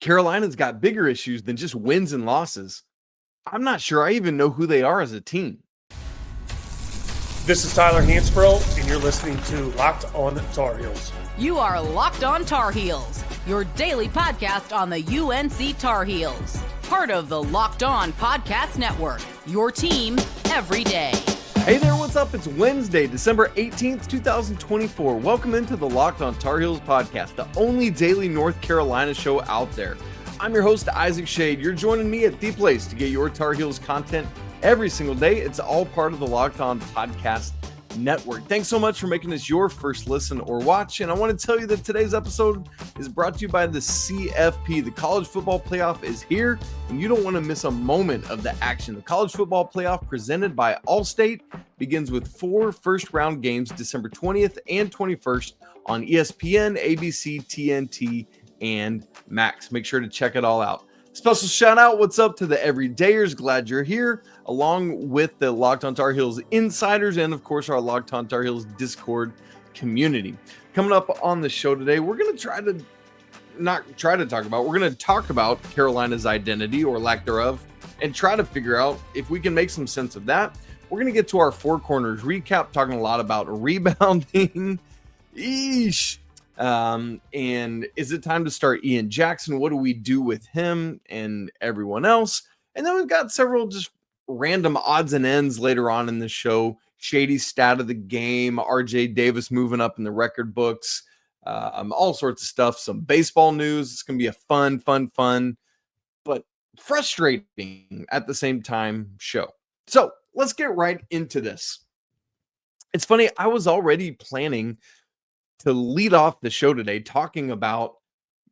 Carolina's got bigger issues than just wins and losses. I'm not sure I even know who they are as a team. This is Tyler Hansbrough, and you're listening to Locked On Tar Heels. You are Locked On Tar Heels, your daily podcast on the UNC Tar Heels. Part of the Locked On Podcast Network, your team every day. Hey there, what's up? It's Wednesday, December 18th, 2024. Welcome into the Locked On Tar Heels podcast, the only daily North Carolina show out there. I'm your host, Isaac Schade. You're joining me at the place to get your Tar Heels content every single day. It's all part of the Locked On Podcast Network. Thanks so much for making this your first listen or watch. And I want to tell you that today's episode is brought to you by the CFP. The College Football Playoff is here, and you don't want to miss a moment of the action. The College Football Playoff, presented by Allstate, begins with 4 first-round games December 20th and 21st on ESPN, ABC, TNT, and Max. Make sure to check it all out. Special shout out, what's up to the everydayers? Glad you're here, along with the Locked On Tar Heels insiders and, of course, our Locked On Tar Heels Discord community. Coming up on the show today, we're going to we're going to talk about Carolina's identity or lack thereof and try to figure out if we can make some sense of that. We're going to get to our Four Corners recap, talking a lot about rebounding. Eesh. And is it time to start Ian Jackson? What do we do with him and everyone else? And then we've got several just random odds and ends later on in the show. Shady's stat of the game, RJ Davis moving up in the record books, all sorts of stuff, some baseball news. It's going to be a fun, but frustrating at the same time show. So let's get right into this. It's funny, I was already planning to lead off the show today talking about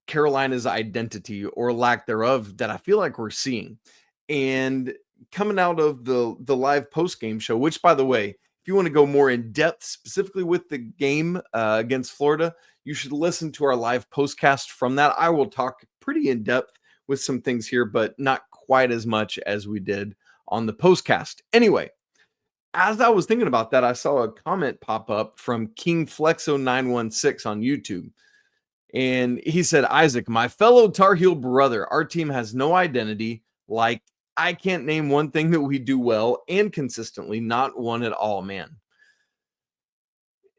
Carolina's identity or lack thereof that I feel like we're seeing. And coming out of the live post-game show, which, by the way, if you want to go more in depth, specifically with the game against Florida, you should listen to our live postcast from that. I will talk pretty in depth with some things here, but not quite as much as we did on the postcast. Anyway, as I was thinking about that, I saw a comment pop up from King Flexo 916 on YouTube. And he said, Isaac, my fellow Tar Heel brother, our team has no identity. Like, I can't name one thing that we do well and consistently, not one at all, man.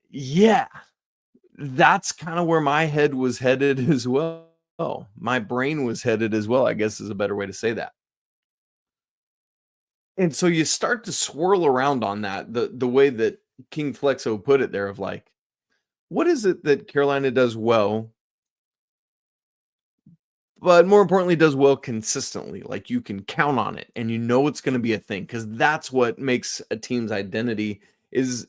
Yeah, that's kind of where my head was headed as well. My brain was headed as well, I guess is a better way to say that. And so you start to swirl around on that, the way that King Flexo put it there of like, what is it that Carolina does well, but more importantly, does well consistently? Like you can count on it and you know it's going to be a thing, because that's what makes a team's identity, is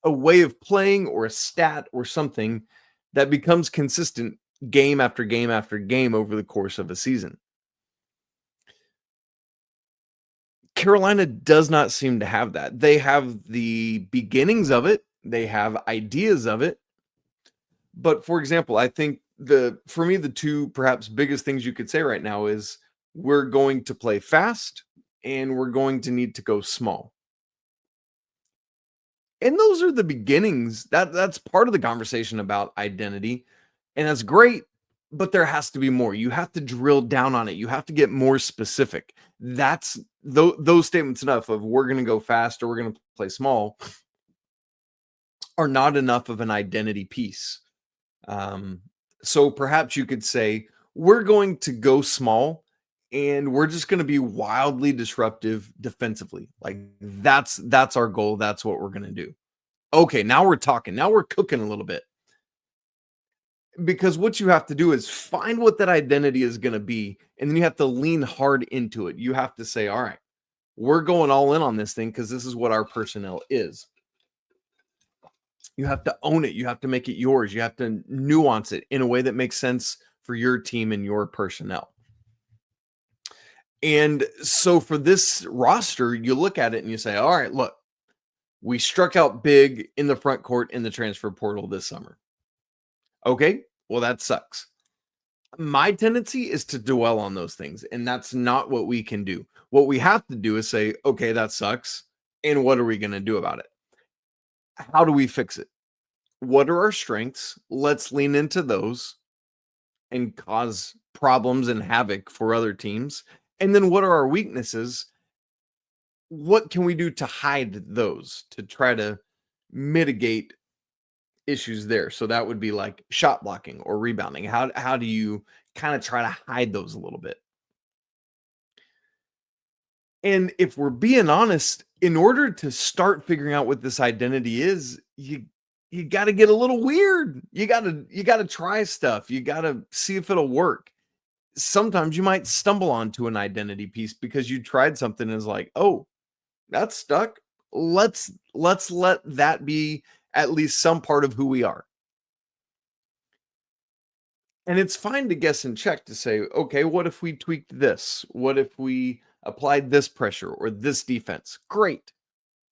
a way of playing or a stat or something that becomes consistent game after game after game over the course of a season. Carolina does not seem to have that. They have the beginnings of it. They have ideas of it. But for example, I think for me, the two perhaps biggest things you could say right now is we're going to play fast and we're going to need to go small. And those are the beginnings. That's part of the conversation about identity. And that's great. But there has to be more. You have to drill down on it. You have to get more specific. That's those statements enough of we're going to go fast or we're going to play small are not enough of an identity piece. So perhaps you could say we're going to go small and we're just going to be wildly disruptive defensively. Like that's our goal. That's what we're going to do. Okay, now we're talking. Now we're cooking a little bit. Because what you have to do is find what that identity is going to be, and then you have to lean hard into it. You have to say, all right, we're going all in on this thing because this is what our personnel is. You have to own it. You have to make it yours. You have to nuance it in a way that makes sense for your team and your personnel. And so for this roster, you look at it and you say, all right, look, we struck out big in the front court in the transfer portal this summer. Okay, well, that sucks. My tendency is to dwell on those things, and that's not what we can do. What we have to do is say, okay, that sucks, and what are we going to do about it? How do we fix it? What are our strengths? Let's lean into those and cause problems and havoc for other teams? And then what are our weaknesses? What can we do to hide those, to try to mitigate issues there? So that would be like shot blocking or rebounding. How do you kind of try to hide those a little bit? And if we're being honest, in order to start figuring out what this identity is, you got to get a little weird. You got to try stuff. You got to see if it'll work. Sometimes you might stumble onto an identity piece because you tried something and is like, "Oh, that's stuck. Let's let that be at least some part of who we are." And it's fine to guess and check to say, "Okay, what if we tweaked this? What if we applied this pressure or this defense?" Great.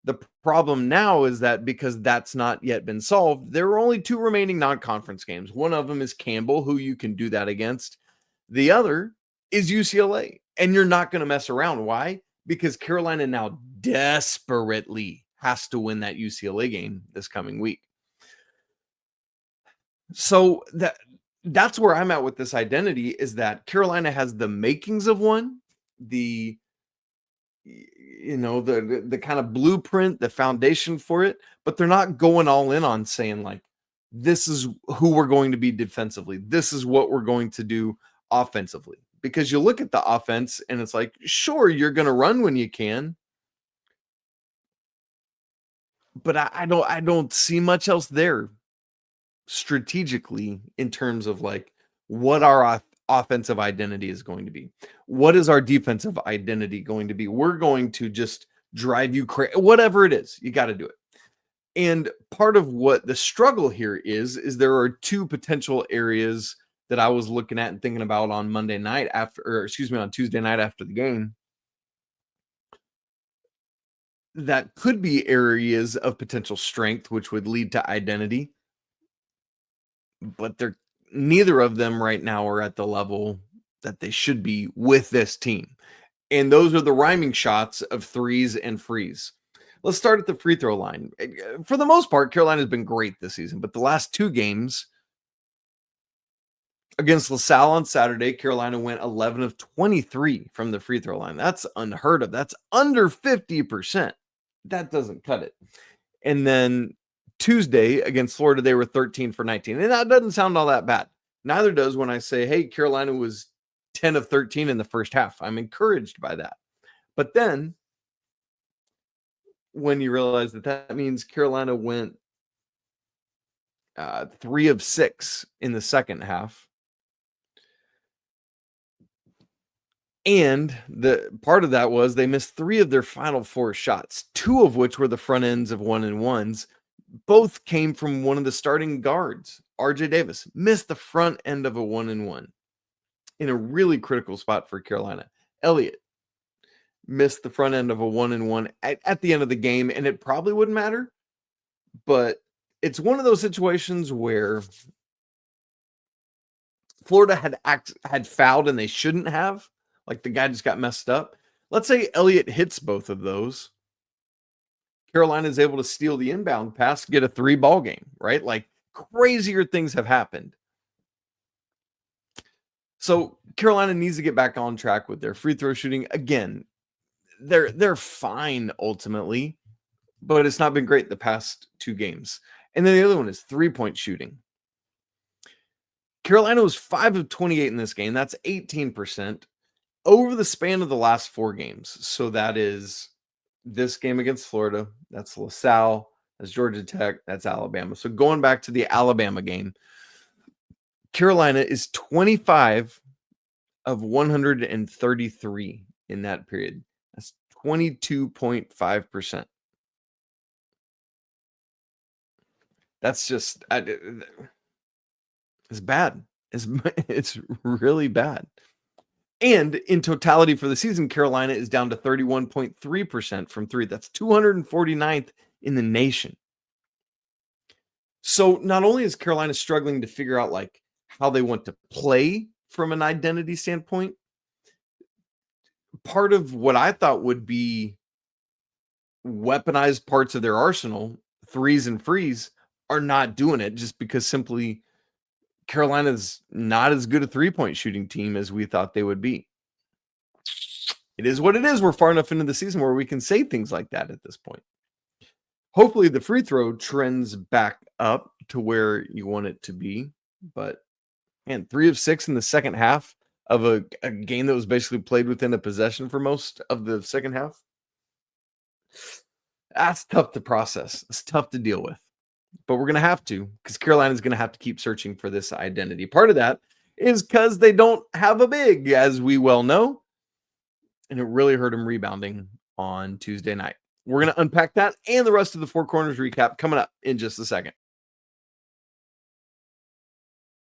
The problem now is that because that's not yet been solved, there are only 2 remaining non-conference games. One of them is Campbell, who you can do that against. The other is UCLA, and you're not going to mess around. Why? Because Carolina now desperately has to win that UCLA game this coming week. So that's where I'm at with this identity, is that Carolina has the makings of one, the kind of blueprint, the foundation for it, but they're not going all in on saying like, this is who we're going to be defensively. This is what we're going to do offensively. Because you look at the offense and it's like, sure, you're going to run when you can, but I don't see much else there strategically in terms of like what our offensive identity is going to be. What is our defensive identity going to be? We're going to just drive you crazy. Whatever it is, you got to do it. And part of what the struggle here is there are 2 potential areas that I was looking at and thinking about on Tuesday night after the game, that could be areas of potential strength, which would lead to identity. But neither of them right now are at the level that they should be with this team. And those are the rhyming shots of threes and frees. Let's start at the free throw line. For the most part, Carolina has been great this season, but the last 2 games against LaSalle on Saturday, Carolina went 11 of 23 from the free throw line. That's unheard of. That's under 50%. That doesn't cut it. And then Tuesday against Florida, they were 13 for 19. And that doesn't sound all that bad. Neither does when I say, hey, Carolina was 10 of 13 in the first half. I'm encouraged by that. But then when you realize that means Carolina went 3 of 6 in the second half. And the part of that was they missed 3 of their final 4 shots, 2 of which were the front ends of 1-and-1s. Both came from one of the starting guards. RJ Davis missed the front end of a 1-and-1 in a really critical spot for Carolina. Elliot missed the front end of a 1-and-1 at the end of the game, and it probably wouldn't matter. But it's one of those situations where Florida had fouled and they shouldn't have. Like the guy just got messed up. Let's say Elliot hits both of those. Carolina is able to steal the inbound pass, get a 3-ball game, right? Like crazier things have happened. So Carolina needs to get back on track with their free throw shooting. Again, they're fine ultimately, but it's not been great the past 2 games. And then the other one is 3-point shooting. Carolina was 5 of 28 in this game. That's 18%. Over the span of the last 4 games. So that is this game against Florida, that's LaSalle, that's Georgia Tech, that's Alabama. So going back to the Alabama game, Carolina is 25 of 133 in that period. That's 22.5%. That's just, it's bad. It's really bad. And in totality for the season, Carolina is down to 31.3% from 3. That's 249th in the nation. So not only is Carolina struggling to figure out like how they want to play from an identity standpoint, part of what I thought would be weaponized parts of their arsenal, threes and frees, are not doing it just because simply Carolina's not as good a three-point shooting team as we thought they would be. It is what it is. We're far enough into the season where we can say things like that at this point. Hopefully the free throw trends back up to where you want it to be. But, man, 3 of 6 in the second half of a game that was basically played within a possession for most of the second half. That's tough to process. It's tough to deal with. But we're going to have to, because Carolina's going to have to keep searching for this identity. Part of that is because they don't have a big, as we well know. And it really hurt them rebounding on Tuesday night. We're going to unpack that and the rest of the Four Corners recap coming up in just a second.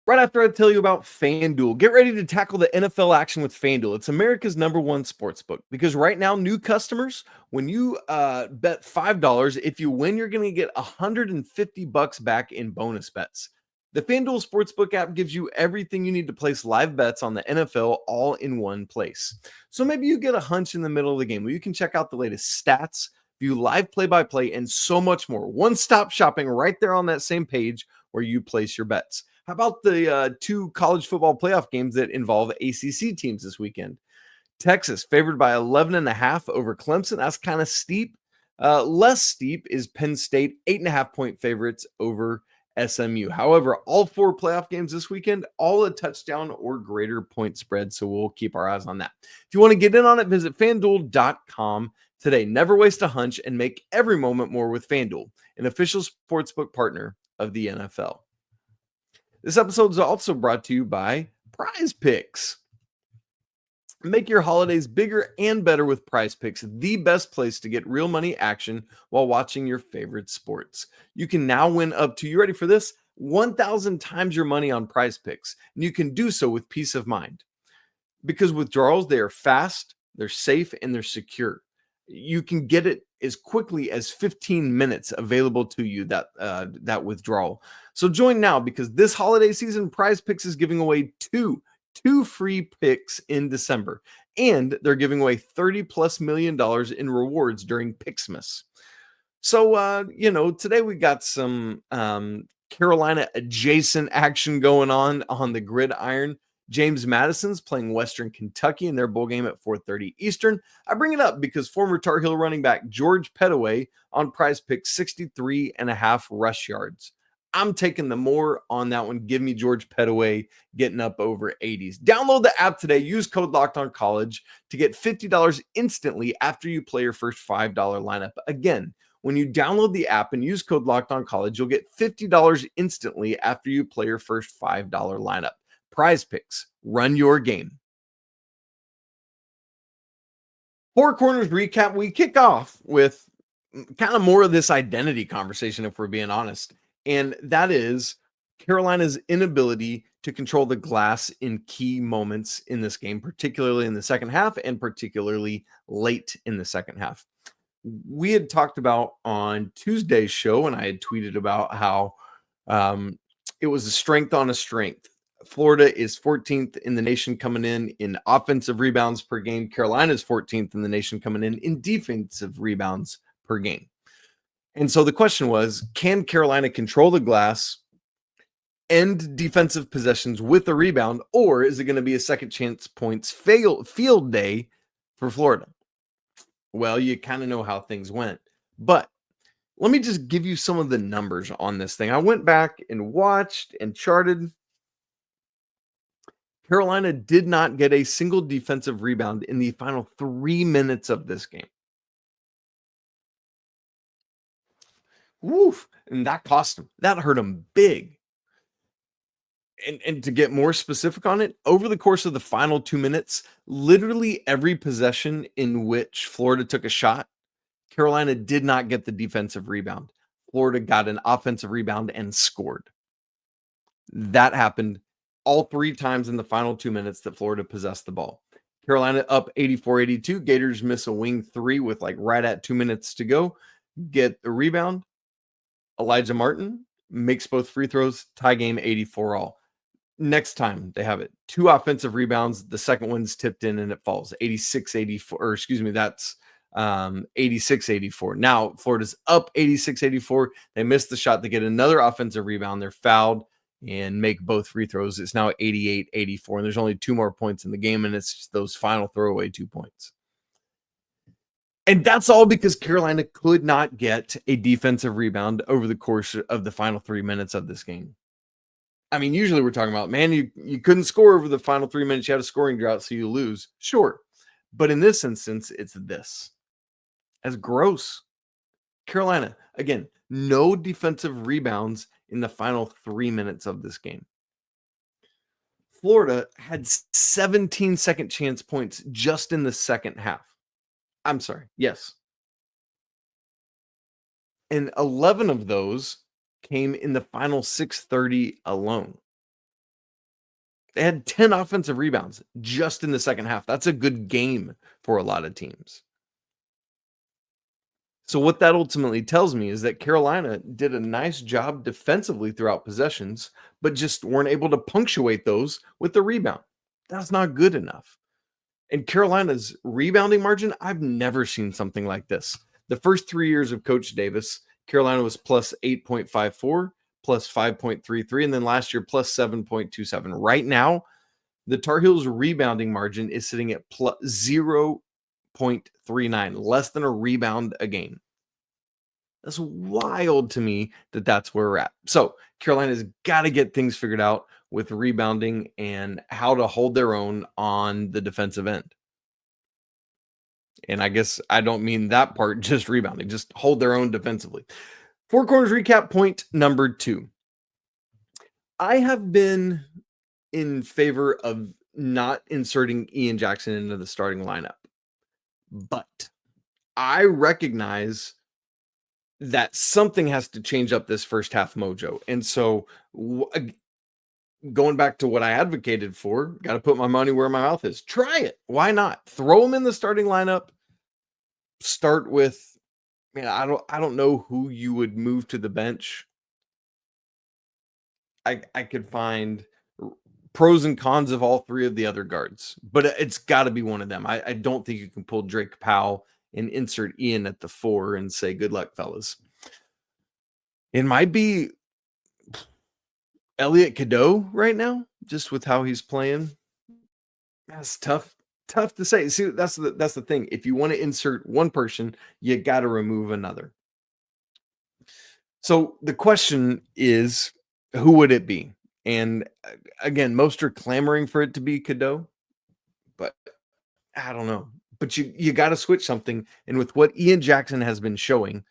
Right after I tell you about FanDuel, get ready to tackle the NFL action with FanDuel. It's America's #1 sportsbook because right now, new customers, when you bet $5, if you win, you're going to get $150 back in bonus bets. The FanDuel Sportsbook app gives you everything you need to place live bets on the NFL all in one place. So maybe you get a hunch in the middle of the game where you can check out the latest stats, view live play-by-play, and so much more. One-stop shopping right there on that same page where you place your bets. How about the 2 college football playoff games that involve ACC teams this weekend? Texas favored by 11.5 over Clemson. That's kind of steep. Less steep is Penn State, 8.5-point favorites over SMU. However, all 4 playoff games this weekend, all a touchdown or greater point spread. So we'll keep our eyes on that. If you want to get in on it, visit FanDuel.com today. Never waste a hunch and make every moment more with FanDuel, an official sportsbook partner of the NFL. This episode is also brought to you by Prize Picks. Make your holidays bigger and better with Prize Picks, the best place to get real money action while watching your favorite sports. You can now win up to, you ready for this, 1,000 times your money on Prize Picks, and you can do so with peace of mind. Because withdrawals, they are fast, they're safe, and they're secure. You can get it as quickly as 15 minutes available to you, that withdrawal. So join now, because this holiday season, Prize Picks is giving away two free picks in December, and they're giving away $30+ million in rewards during Picksmas. So, today we got some Carolina adjacent action going on the gridiron. James Madison's playing Western Kentucky in their bowl game at 4:30 Eastern. I bring it up because former Tar Heel running back George Pettaway on Prize Picks 63.5 rush yards. I'm taking the more on that one. Give me George Pettaway getting up over 80s. Download the app today. Use code LOCKEDONCollege to get $50 instantly after you play your first $5 lineup. Again, when you download the app and use code LOCKEDONCollege, you'll get $50 instantly after you play your first $5 lineup. Prize Picks, run your game. Four Corners recap. We kick off with kind of more of this identity conversation, if we're being honest. And that is Carolina's inability to control the glass in key moments in this game, particularly in the second half and particularly late in the second half. We had talked about on Tuesday's show, and I had tweeted about how it was a strength on a strength. Florida is 14th in the nation coming in offensive rebounds per game. Carolina is 14th in the nation coming in defensive rebounds per game. And so the question was, can Carolina control the glass, end defensive possessions with a rebound, or is it going to be a second chance points field day for Florida? Well, you kind of know how things went. But let me just give you some of the numbers on this thing. I went back and watched and charted. Carolina did not get a single defensive rebound in the final 3 minutes of this game. Woof. And that cost them. That hurt them big. And to get more specific on it, over the course of the final 2 minutes, literally every possession in which Florida took a shot, Carolina did not get the defensive rebound. Florida got an offensive rebound and scored. That happened all 3 times in the final 2 minutes that Florida possessed the ball. Carolina up 84-82. Gators miss a wing 3 with right at 2 minutes to go. Get the rebound. Elijah Martin makes both free throws. Tie game 84-all. Next time they have it. 2 offensive rebounds. The second one's tipped in and it falls. 86-84. That's 86-84. Now Florida's up 86-84. They miss the shot. They get another offensive rebound. They're fouled. and make both free throws. It's now 88-84, and there's only 2 more points in the game, and it's just those final throwaway 2 points. And that's all because Carolina could not get a defensive rebound over the course of the final 3 minutes of this game. I mean, usually we're talking about, man, you couldn't score over the final 3 minutes. You had a scoring drought, so you lose. Sure. But in this instance, it's this. That's gross. Carolina, again, no defensive rebounds in the final 3 minutes of this game. Florida had 17 second chance points just in the second half. I'm sorry. Yes. And 11 of those came in the final 6:30 alone. They had 10 offensive rebounds just in the second half. That's a good game for a lot of teams. So what that ultimately tells me is that Carolina did a nice job defensively throughout possessions, but just weren't able to punctuate those with the rebound. That's not good enough. And Carolina's rebounding margin, I've never seen something like this. The first 3 years of Coach Davis, Carolina was plus 8.54, plus 5.33, and then last year plus 7.27. Right now, the Tar Heels rebounding margin is sitting at plus 0.39, less than a rebound a game. That's wild to me that's where we're at. So Carolina's got to get things figured out with rebounding and how to hold their own on the defensive end. And I guess I don't mean that part, just rebounding, just hold their own defensively. Four Corners recap point number 2. I have been in favor of not inserting Ian Jackson into the starting lineup, but I recognize that something has to change up this first half mojo. And so going back to what I advocated for, got to put my money where my mouth is. Try it. Why not? Throw him in the starting lineup. Start with, man, I don't know who you would move to the bench. I could find pros and cons of all 3 of the other guards, but it's got to be one of them. I don't think you can pull Drake Powell and insert Ian at the 4 and say, good luck, fellas. It might be Elliot Cadeau right now, just with how he's playing. That's tough to say. See, that's the thing. If you want to insert one person, you got to remove another. So the question is, who would it be? And again, most are clamoring for it to be Cadeau, but I don't know. But you got to switch something. And with what Ian Jackson has been showing,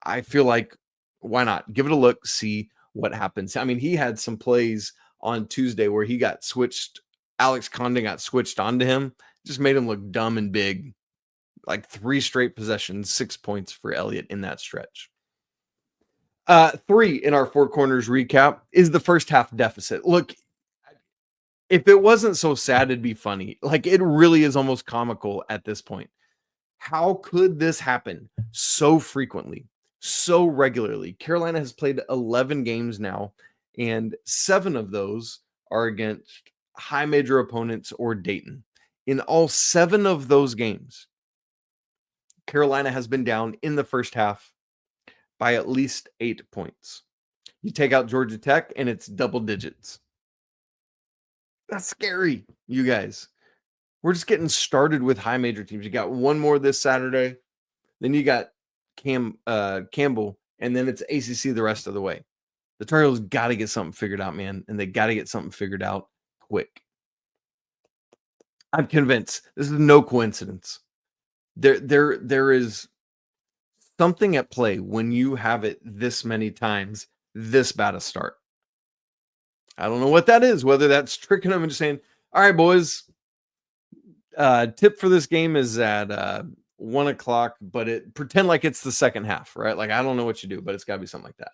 I feel like, why not? Give it a look, see what happens. I mean, he had some plays on Tuesday where he got switched. Alex Condon got switched onto him. Just made him look dumb and big. Like 3 straight possessions, 6 points for Elliot in that stretch. 3 in our Four Corners recap is the first half deficit. Look, if it wasn't so sad, it'd be funny. Like, it really is almost comical at this point. How could this happen so frequently, so regularly? Carolina has played 11 games now, and 7 of those are against high major opponents or Dayton. In all 7 of those games, Carolina has been down in the first half by at least 8 points. You take out Georgia Tech, and it's double digits. That's scary, you guys. We're just getting started with high major teams. You got one more this Saturday. Then you got Campbell, and then it's ACC the rest of the way. The Tar Heels got to get something figured out, man, and they got to get something figured out quick. I'm convinced this is no coincidence. There is something at play when you have it this many times, this bad a start. I don't know what that is, whether that's tricking them and just saying, all right, boys, tip for this game is at 1 o'clock, but pretend like it's the second half, right? Like, I don't know what you do, but it's got to be something like that.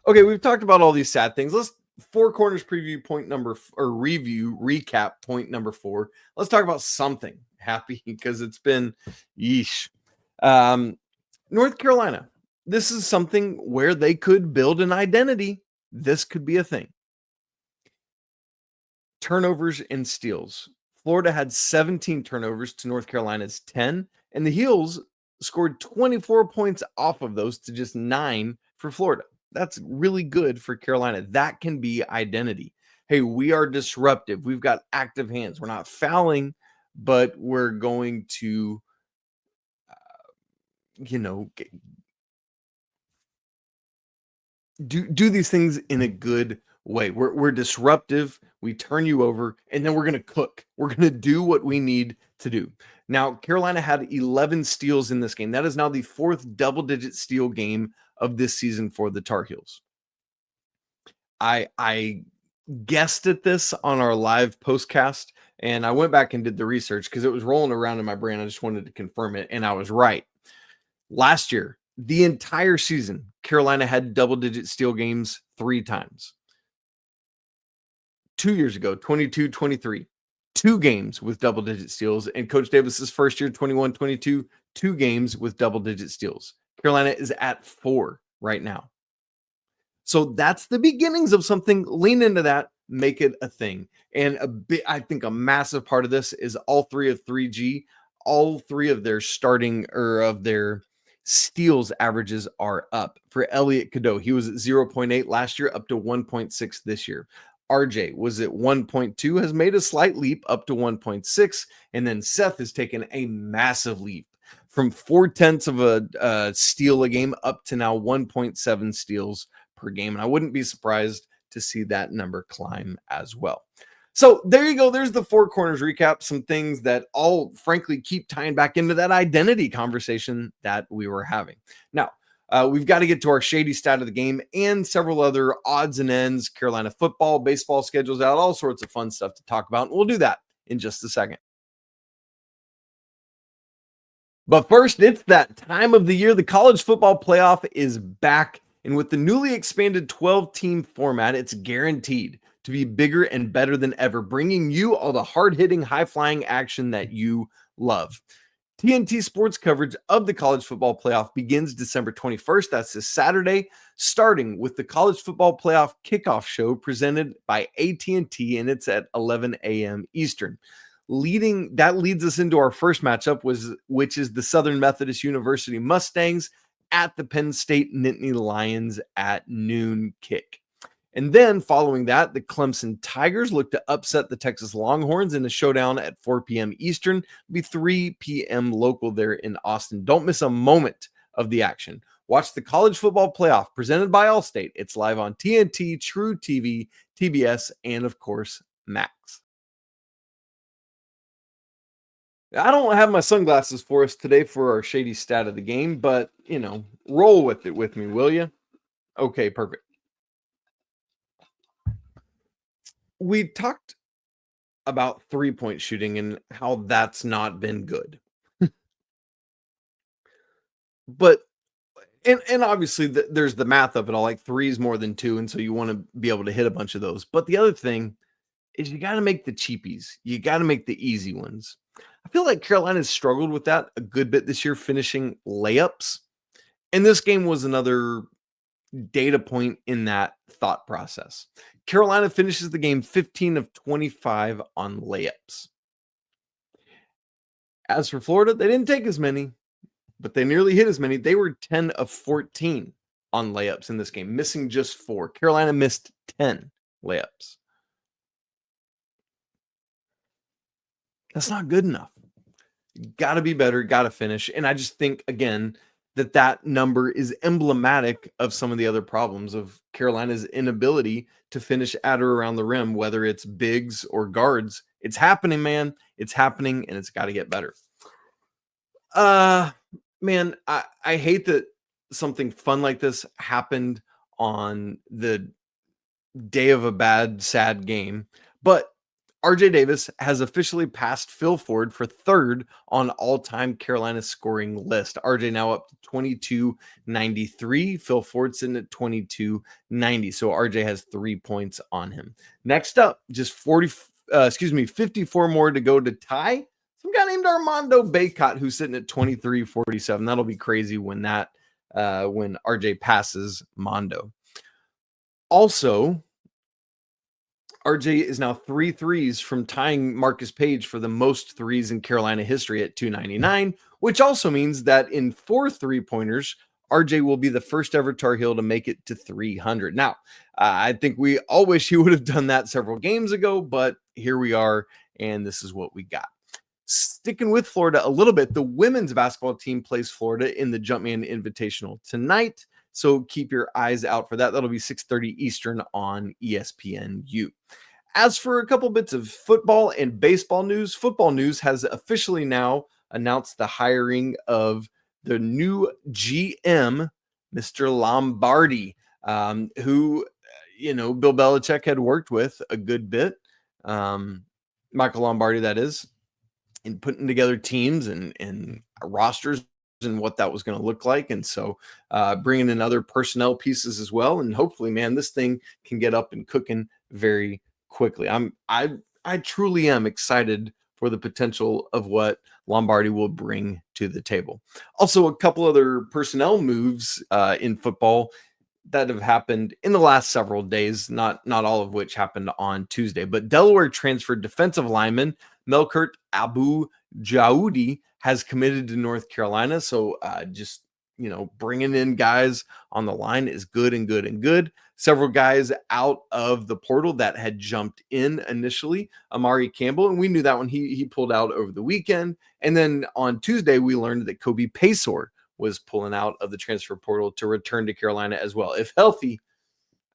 Okay, we've talked about all these sad things. Let's Four Corners preview recap point number 4. Let's talk about something happy because it's been yeesh. North Carolina. This is something where they could build an identity. This could be a thing. Turnovers and steals. Florida had 17 turnovers to North Carolina's 10, and the Heels scored 24 points off of those to just 9 for Florida. That's really good for Carolina. That can be identity. Hey, we are disruptive. We've got active hands. We're not fouling, but we're going to, do these things in a good way. We're disruptive. We turn you over, and then we're going to cook. We're going to do what we need to do. Now, Carolina had 11 steals in this game. That is now the fourth double-digit steal game of this season for the Tar Heels. I guessed at this on our live postcast, and I went back and did the research because it was rolling around in my brain. I just wanted to confirm it, and I was right. Last year, the entire season, Carolina had double-digit steal games 3 times. 2 years ago, 22-23, 2 games with double-digit steals, and Coach Davis's first year, 21-22, 2 games with double-digit steals. Carolina is at 4 right now. So that's the beginnings of something. Lean into that, make it a thing. And I think a massive part of this is all 3 of 3G, all 3 of their their steals averages are up. For Elliot Cadeau, he was at 0.8 last year, up to 1.6 this year. RJ was at 1.2, has made a slight leap up to 1.6. And then Seth has taken a massive leap from 0.4 of a steal a game up to now 1.7 steals per game. And I wouldn't be surprised to see that number climb as well. So there you go. There's the 4 corners recap. Some things that all frankly keep tying back into that identity conversation that we were having. Now, we've got to get to our shady stat of the game and several other odds and ends, Carolina football, baseball schedules out, all sorts of fun stuff to talk about. And we'll do that in just a second. But first, it's that time of the year. The college football playoff is back. And with the newly expanded 12-team format, it's guaranteed to be bigger and better than ever, bringing you all the hard-hitting, high-flying action that you love. TNT Sports coverage of the college football playoff begins December 21st. That's this Saturday, starting with the college football playoff kickoff show presented by AT&T, and it's at 11 a.m. Eastern. That leads us into our first matchup, which is the Southern Methodist University Mustangs at the Penn State Nittany Lions at noon kick. And then following that, the Clemson Tigers look to upset the Texas Longhorns in a showdown at 4 p.m. Eastern. It'll be 3 p.m. local there in Austin. Don't miss a moment of the action. Watch the college football playoff presented by Allstate. It's live on TNT, True TV, TBS, and of course, Max. I don't have my sunglasses for us today for our shady stat of the game, but, roll with it with me, will you? Okay, perfect. We talked about 3-point shooting and how that's not been good. But, and obviously there's the math of it all, like 3 is more than 2, and so you want to be able to hit a bunch of those. But the other thing is you got to make the cheapies. You got to make the easy ones. I feel like Carolina's struggled with that a good bit this year, finishing layups. And this game was another data point in that thought process. Carolina finishes the game 15 of 25 on layups. As for Florida, they didn't take as many, but they nearly hit as many. They were 10 of 14 on layups in this game, missing just 4. Carolina missed 10 layups. That's not good enough. Got to be better, got to finish. And I just think, again, that number is emblematic of some of the other problems of Carolina's inability to finish at or around the rim, whether it's bigs or guards. It's happening, man. It's happening, and it's got to get better. Man, I hate that something fun like this happened on the day of a bad, sad game, but RJ Davis has officially passed Phil Ford for 3rd on all-time Carolina scoring list. RJ now up to 2293. Phil Ford sitting at 2290. So RJ has 3 points on him. Next up, just 54 more to go to tie some guy named Armando Bacot, who's sitting at 2347. That'll be crazy when RJ passes Mondo. Also, RJ is now 3 threes from tying Marcus Page for the most threes in Carolina history at 299, which also means that in 4 3-pointers, RJ will be the first ever Tar Heel to make it to 300. Now, I think we all wish he would have done that several games ago, but here we are, and this is what we got. Sticking with Florida a little bit, the women's basketball team plays Florida in the Jumpman Invitational tonight, so keep your eyes out for that. That'll be 6:30 Eastern on ESPNU. As for a couple bits of football and baseball news, Football News has officially now announced the hiring of the new GM, Mr. Lombardi, who, Bill Belichick had worked with a good bit. Michael Lombardi, that is, in putting together teams and rosters and what that was going to look like. And so bringing in other personnel pieces as well. And hopefully, man, this thing can get up and cooking very quickly. I truly am excited for the potential of what Lombardi will bring to the table. Also, a couple other personnel moves in football that have happened in the last several days, not all of which happened on Tuesday. But Delaware transferred defensive lineman Melkert Abu Jaoudi has committed to North Carolina. So bringing in guys on the line is good and good and good. Several guys out of the portal that had jumped in initially, Amari Campbell, and we knew that when he pulled out over the weekend. And then on Tuesday, we learned that Kobe Paysour was pulling out of the transfer portal to return to Carolina as well. If healthy,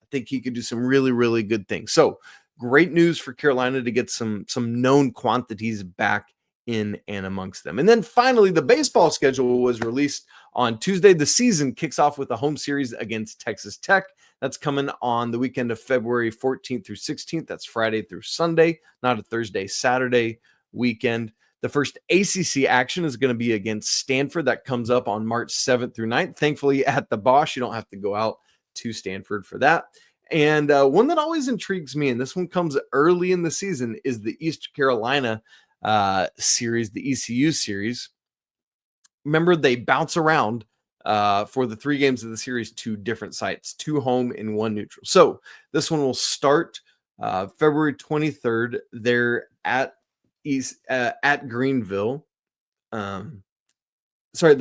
I think he could do some really, really good things. So great news for Carolina to get some known quantities back in and amongst them. And then finally, the baseball schedule was released on Tuesday. The season kicks off with a home series against Texas Tech. That's coming on the weekend of February 14th through 16th. That's Friday through Sunday, not a Thursday, Saturday weekend. The first ACC action is going to be against Stanford. That comes up on March 7th through 9th. Thankfully, at the Bosch, you don't have to go out to Stanford for that. And one that always intrigues me, and this one comes early in the season, is the East Carolina series, the ECU series. Remember, they bounce around for the 3 games of the series to different sites, 2 home and 1 neutral. So this one will start February 23rd. They're at Greenville. The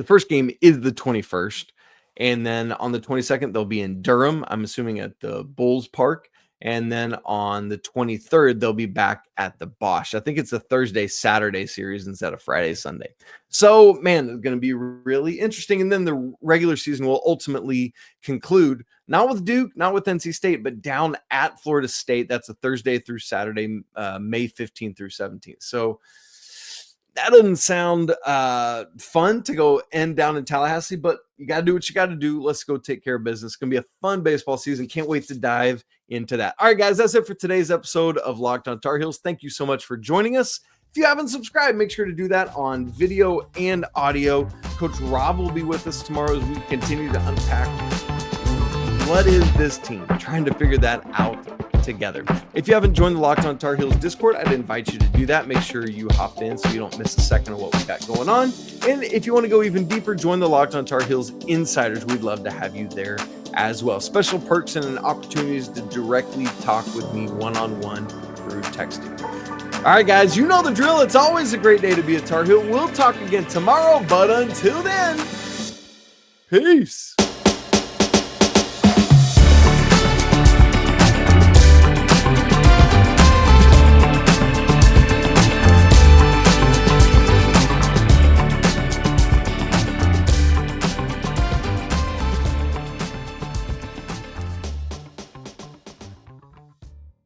first game is the 21st. And then on the 22nd, they'll be in Durham, I'm assuming at the Bulls Park. And then on the 23rd, they'll be back at the Bosch. I think it's a Thursday, Saturday series instead of Friday, Sunday. So, man, it's going to be really interesting. And then the regular season will ultimately conclude, not with Duke, not with NC State, but down at Florida State. That's a Thursday through Saturday, May 15th through 17th. So that doesn't sound fun to go end down in Tallahassee, but you got to do what you got to do. Let's go take care of business. It's going to be a fun baseball season. Can't wait to dive into that. All right, guys, that's it for today's episode of Locked on Tar Heels. Thank you so much for joining us. If you haven't subscribed, make sure to do that on video and audio. Coach Rob will be with us tomorrow as we continue to unpack what is this team, trying to figure that out together. If you haven't joined the Locked on Tar Heels Discord, I'd invite you to do that. Make sure you hop in so you don't miss a second of what we got going on. And if you want to go even deeper, join the Locked on Tar Heels Insiders. We'd love to have you there as well. Special perks and opportunities to directly talk with me one-on-one through texting. All right, guys, you know the drill. It's always a great day to be a Tar Heel. We'll talk again tomorrow, but until then, peace.